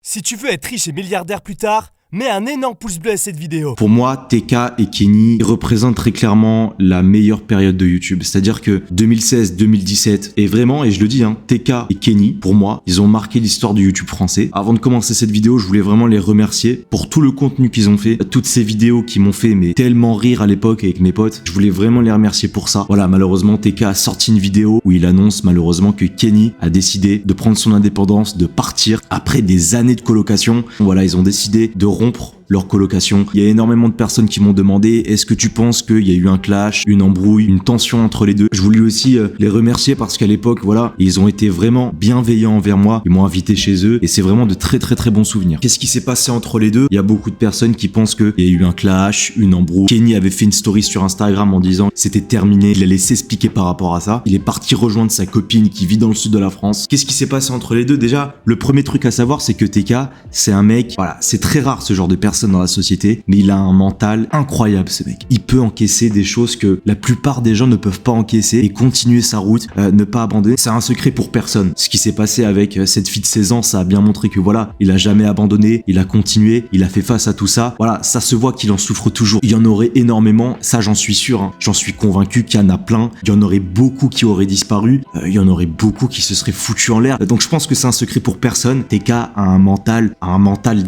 Si tu veux être riche et milliardaire plus tard, mets un énorme pouce bleu à cette vidéo. Pour moi, TK et Kenny représentent très clairement la meilleure période de YouTube. C'est-à-dire que 2016-2017, et vraiment, et je le dis, TK et Kenny, pour moi, ils ont marqué l'histoire du YouTube français. Avant de commencer cette vidéo, je voulais vraiment les remercier pour tout le contenu qu'ils ont fait, toutes ces vidéos qui m'ont fait tellement rire à l'époque avec mes potes. Je voulais vraiment les remercier pour ça. Voilà, malheureusement, TK a sorti une vidéo où il annonce malheureusement que Kenny a décidé de prendre son indépendance, de partir après des années de colocation. Voilà, ils ont décidé de rompre leur colocation. Il y a énormément de personnes qui m'ont demandé est-ce que tu penses qu'il y a eu un clash, une embrouille, une tension entre les deux. Je voulais aussi les remercier parce qu'à l'époque, voilà, ils ont été vraiment bienveillants envers moi. Ils m'ont invité chez eux et c'est vraiment de très très très bons souvenirs. Qu'est-ce qui s'est passé entre les deux? Il y a beaucoup de personnes qui pensent qu'il y a eu un clash, une embrouille. Kenny avait fait une story sur Instagram en disant que c'était terminé. Il allait s'expliquer par rapport à ça. Il est parti rejoindre sa copine qui vit dans le sud de la France. Qu'est-ce qui s'est passé entre les deux? Déjà, le premier truc à savoir, c'est que TK, c'est un mec, voilà, c'est très rare ce genre de personne dans la société, mais il a un mental incroyable ce mec. Il peut encaisser des choses que la plupart des gens ne peuvent pas encaisser et continuer sa route, ne pas abandonner. C'est un secret pour personne. Ce qui s'est passé avec cette fille de 16 ans, ça a bien montré que voilà, il a jamais abandonné, il a continué, il a fait face à tout ça. Voilà, ça se voit qu'il en souffre toujours. Il y en aurait énormément, ça j'en suis sûr, J'en suis convaincu qu'il y en a plein. Il y en aurait beaucoup qui auraient disparu, il y en aurait beaucoup qui se seraient foutus en l'air. Donc je pense que c'est un secret pour personne. TK a un mental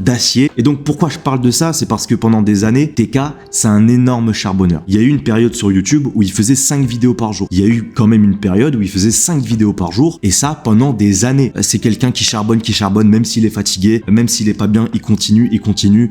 d'acier. Et donc pourquoi je parle de ça, c'est parce que pendant des années, TK, c'est un énorme charbonneur. Il y a eu une période sur YouTube où il faisait 5 vidéos par jour. Il y a eu quand même une période où il faisait 5 vidéos par jour, et ça pendant des années. C'est quelqu'un qui charbonne, même s'il est fatigué, même s'il est pas bien, il continue,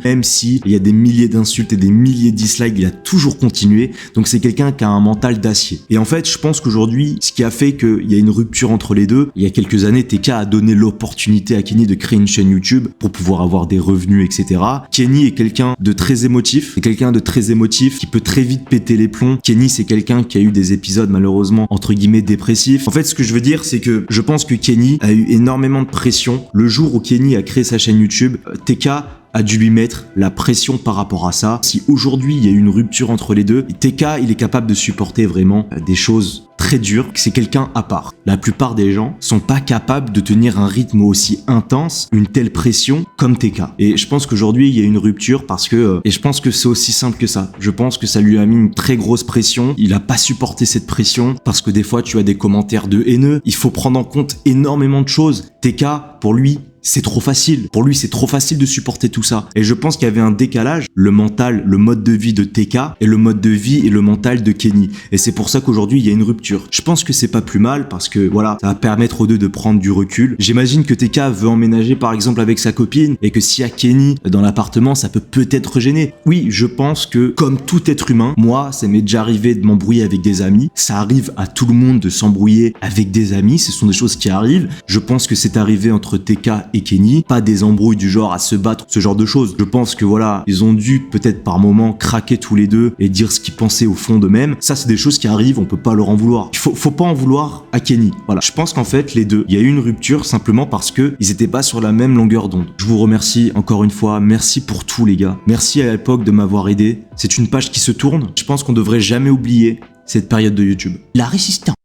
même s'il y a des milliers d'insultes et des milliers de dislikes, il a toujours continué. Donc c'est quelqu'un qui a un mental d'acier. Et en fait, je pense qu'aujourd'hui, ce qui a fait qu'il y a une rupture entre les deux, il y a quelques années, TK a donné l'opportunité à Kenny de créer une chaîne YouTube pour pouvoir avoir des revenus, etc. Kenny est quelqu'un de très émotif, qui peut très vite péter les plombs. Kenny, c'est quelqu'un qui a eu des épisodes malheureusement entre guillemets dépressifs. En fait, ce que je veux dire, c'est que je pense que Kenny a eu énormément de pression. Le jour où Kenny a créé sa chaîne YouTube, TK a dû lui mettre la pression par rapport à ça. Si aujourd'hui il y a eu une rupture entre les deux, TK, il est capable de supporter vraiment des choses très dures. C'est quelqu'un à part. La plupart des gens sont pas capables de tenir un rythme aussi intense, une telle pression comme TK. Et je pense qu'aujourd'hui il y a une rupture parce que, et je pense que c'est aussi simple que ça. Je pense que ça lui a mis une très grosse pression. Il a pas supporté cette pression parce que des fois tu as des commentaires de haineux. Il faut prendre en compte énormément de choses. TK, pour lui, c'est trop facile. Pour lui, c'est trop facile de supporter tout ça. Et je pense qu'il y avait un décalage, le mental, le mode de vie de TK et le mode de vie et le mental de Kenny. Et c'est pour ça qu'aujourd'hui, il y a une rupture. Je pense que c'est pas plus mal parce que voilà, ça va permettre aux deux de prendre du recul. J'imagine que TK veut emménager par exemple avec sa copine et que s'il y a Kenny dans l'appartement, ça peut peut-être gêner. Oui, je pense que comme tout être humain, moi, ça m'est déjà arrivé de m'embrouiller avec des amis. Ça arrive à tout le monde de s'embrouiller avec des amis. Ce sont des choses qui arrivent. Je pense que c'est arrivé entre TK et Kenny, pas des embrouilles du genre à se battre, ce genre de choses. Je pense que voilà, ils ont dû peut-être par moments craquer tous les deux et dire ce qu'ils pensaient au fond d'eux-mêmes. Ça, c'est des choses qui arrivent, on peut pas leur en vouloir. Faut pas en vouloir à Kenny. Voilà. Je pense qu'en fait, les deux, il y a eu une rupture simplement parce que ils étaient pas sur la même longueur d'onde. Je vous remercie encore une fois. Merci pour tout, les gars. Merci à l'époque de m'avoir aidé. C'est une page qui se tourne. Je pense qu'on devrait jamais oublier cette période de YouTube. La résistance.